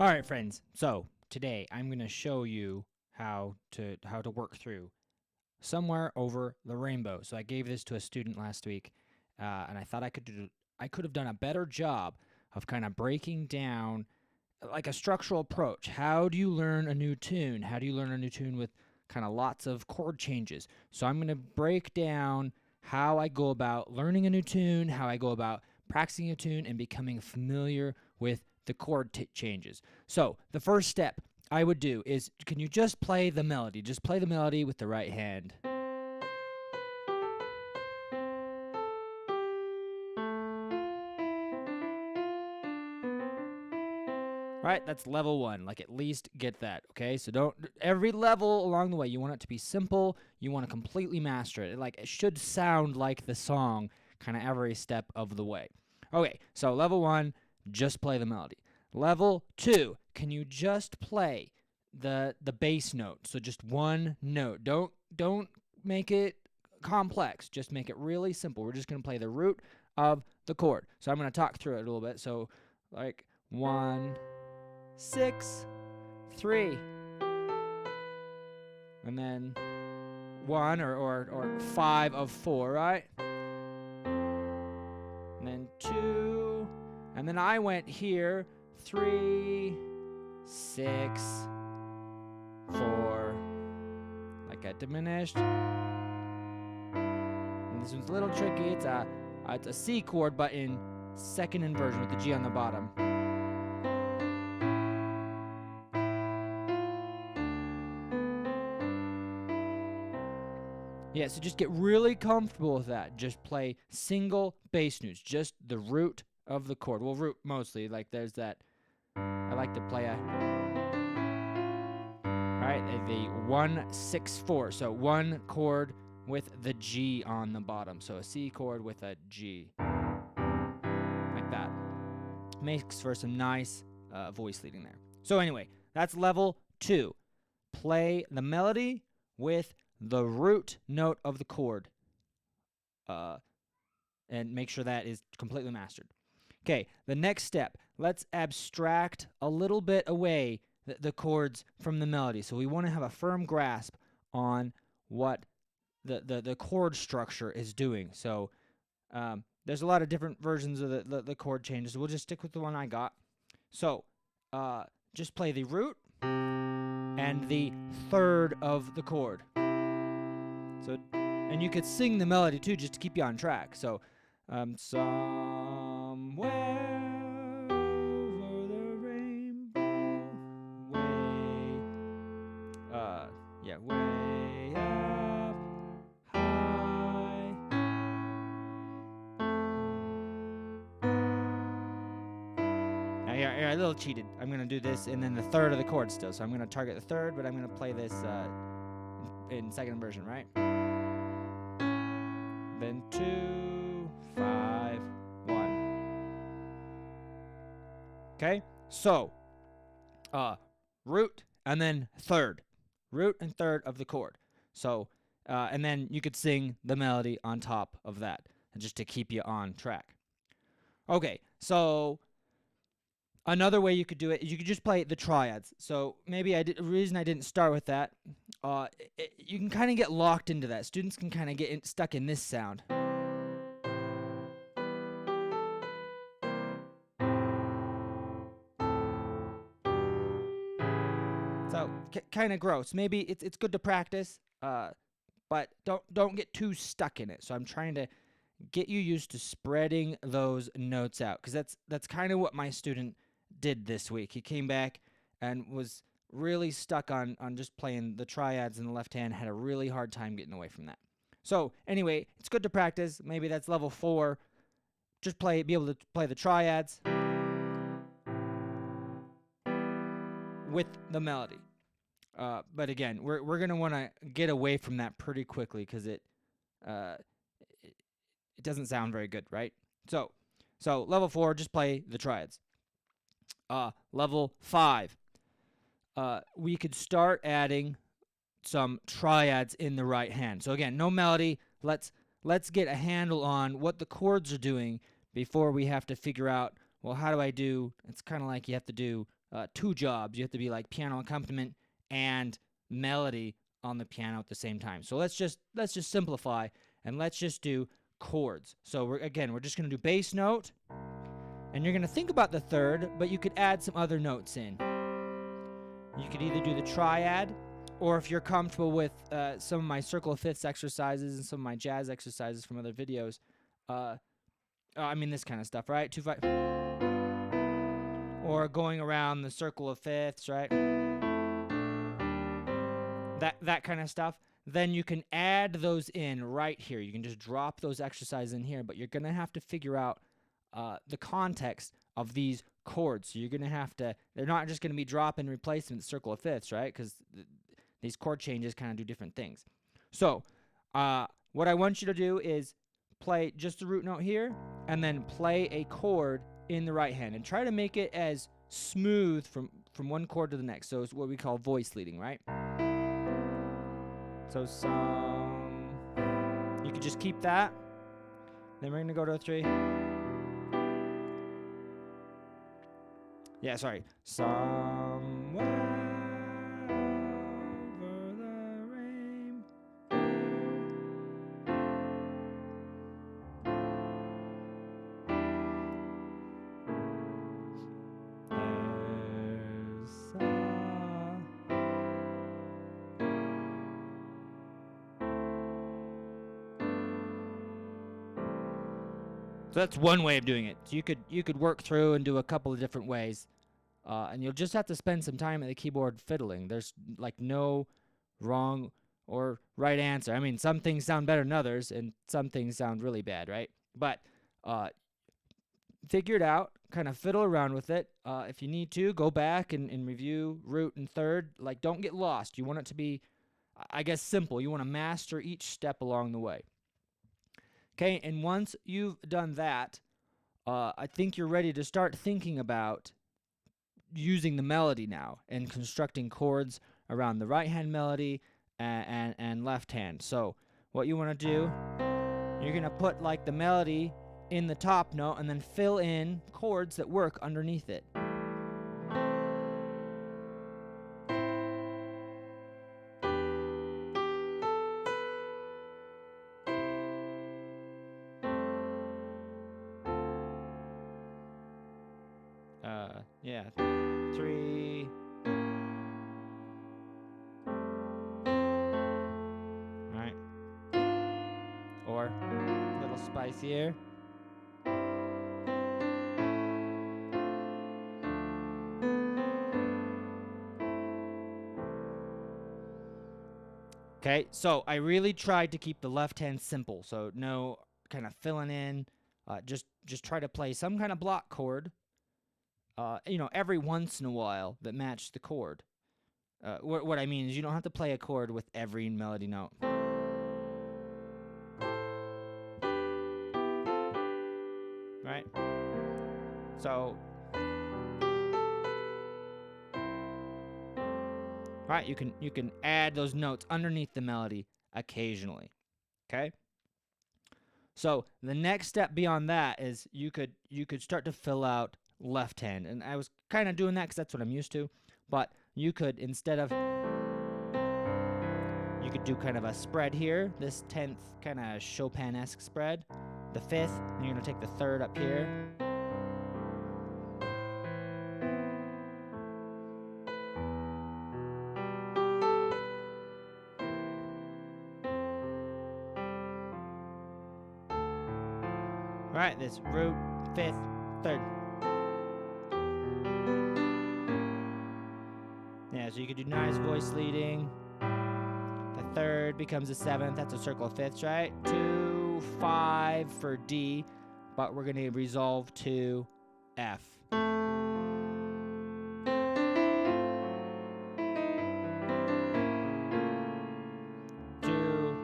All right, friends. So today I'm going to show you how to work through Somewhere Over the Rainbow. So I gave this to a student last week, and I thought I could have done a better job of kind of breaking down like a structural approach. How do you learn a new tune? How do you learn a new tune with kind of lots of chord changes? So I'm going to break down how I go about learning a new tune, how I go about practicing a tune, and becoming familiar with the chord changes. So the first step I would do is, can you just play the melody? Just play the melody with the right hand. Right, that's level one. Like, at least get that, okay? So don't, every level along the way, you want it to be simple. You want to completely master it. Like, it should sound like the song kind of every step of the way. Okay, so level one, just play the melody. Level two, can you just play the bass note? So just one note. Don't make it complex. Just make it really simple. We're just going to play the root of the chord. So I'm going to talk through it a little bit. So like 1, 6, 3, and then 1 or 5 of 4, right? And then 2, and then I went here 3, 6, 4, like a diminished. And this one's a little tricky. It's a C chord, but in second inversion with the G on the bottom. Yeah, so just get really comfortable with that. Just play single bass notes, just the root of the chord. Well, root mostly, like there's that, I like to play a, right, the 1, 6, 4. So one chord with the G on the bottom. So a C chord with a G, like that. Makes for some nice voice leading there. So anyway, that's level 2. Play the melody with the root note of the chord, and make sure that is completely mastered. Okay, the next step, let's abstract a little bit away the chords from the melody. So we want to have a firm grasp on what the chord structure is doing. So there's a lot of different versions of the chord changes. We'll just stick with the one I got. So just play the root and the third of the chord. So, and you could sing the melody too, just to keep you on track. So, somewhere over the rainbow, way, way up high. Now, you're a little cheated. I'm gonna do this, and then the third of the chord still. So I'm gonna target the third, but I'm gonna play this in second inversion, right? Then 2, 5, 1. Okay, so root and then third, root and third of the chord. So and then you could sing the melody on top of that, just to keep you on track. Okay, so another way you could do it is you could just play the triads. So maybe the reason I didn't start with that, you can kind of get locked into that. Students can kind of get stuck in this sound. So kind of gross. Maybe it's good to practice, but don't get too stuck in it. So I'm trying to get you used to spreading those notes out, because that's kind of what my student did this week. He came back and was really stuck on just playing the triads in the left hand, had a really hard time getting away from that. So anyway, it's good to practice. Maybe that's level 4. Just be able to play the triads with the melody. But again, we're gonna want to get away from that pretty quickly, because it doesn't sound very good, right? So level 4, just play the triads. Level 5, we could start adding some triads in the right hand. So again, no melody. Let's get a handle on what the chords are doing before we have to figure out, well, how do I do? It's kind of like you have to do two jobs. You have to be like piano accompaniment and melody on the piano at the same time. So let's just simplify and let's just do chords. So we're just going to do bass note, and you're going to think about the third, but you could add some other notes in. You could either do the triad, or if you're comfortable with some of my circle of fifths exercises and some of my jazz exercises from other videos, I mean this kind of stuff, right? 2 5, or going around the circle of fifths, right? That kind of stuff. Then you can add those in right here. You can just drop those exercises in here, but you're gonna have to figure out the context of these chords. So you're gonna have to. They're not just gonna be drop and replacement circle of fifths, right? Because these chord changes kind of do different things. So what I want you to do is play just the root note here, and then play a chord in the right hand, and try to make it as smooth from one chord to the next. So it's what we call voice leading, right? So you could just keep that. Then we're gonna go to a 3. Yeah, sorry. Somewhere over the rainbow. So that's one way of doing it. So you could work through and do a couple of different ways, and you'll just have to spend some time at the keyboard fiddling. There's like no wrong or right answer. I mean, some things sound better than others, and some things sound really bad, right? But figure it out, kind of fiddle around with it. If you need to, go back and review root and third. Like, don't get lost. You want it to be, I guess, simple. You want to master each step along the way. Okay, and once you've done that, I think you're ready to start thinking about using the melody now and constructing chords around the right hand melody and left hand. So what you want to do, you're going to put like the melody in the top note and then fill in chords that work underneath it. Yeah, 3. Alright. Or a little spicier. Okay, so I really tried to keep the left hand simple, so no kind of filling in. Just try to play some kind of block chord. Every once in a while that match the chord. What I mean is you don't have to play a chord with every melody note. Right? So, right, you can add those notes underneath the melody occasionally. Okay? So, the next step beyond that is you could start to fill out left hand, and I was kind of doing that because that's what I'm used to, but you could, instead of, you could do kind of a spread here, this 10th kind of Chopin-esque spread, the 5th, and you're going to take the 3rd up here, right, this root, 5th, 3rd. Yeah, so you could do nice voice leading. The 3rd becomes a 7th. That's a circle of fifths, right? 2, 5 for D, but we're going to resolve to F. 2.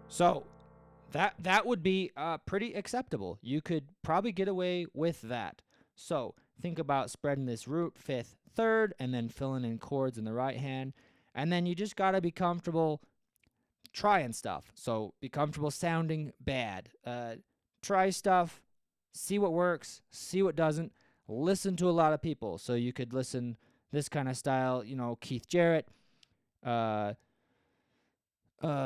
So that would be pretty acceptable. You could probably get away with that. So think about spreading this root, 5th, 3rd, and then filling in chords in the right hand. And then you just got to be comfortable trying stuff. So be comfortable sounding bad. Try stuff, see what works, see what doesn't, listen to a lot of people. So you could listen this kind of style, Keith Jarret, uh,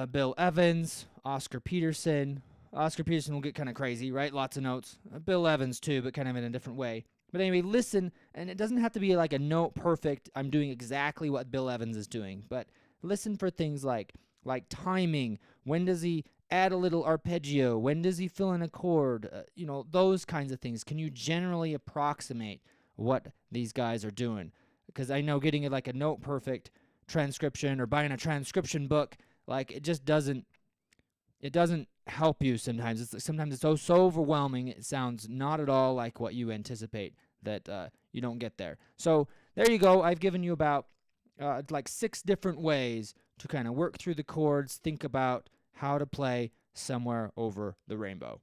Bill Evans, Oscar Peterson. Oscar Peterson will get kind of crazy, right? Lots of notes. Bill Evans too, but kind of in a different way. But anyway, listen, and it doesn't have to be like a note perfect, I'm doing exactly what Bill Evans is doing, but listen for things like timing. When does he add a little arpeggio? When does he fill in a chord? Those kinds of things. Can you generally approximate what these guys are doing? Because I know getting like a note perfect transcription or buying a transcription book, like it just doesn't help you sometimes. Sometimes it's so overwhelming, it sounds not at all like what you anticipate, that you don't get there. So there you go. I've given you about like 6 different ways to kind of work through the chords, think about how to play Somewhere Over the Rainbow.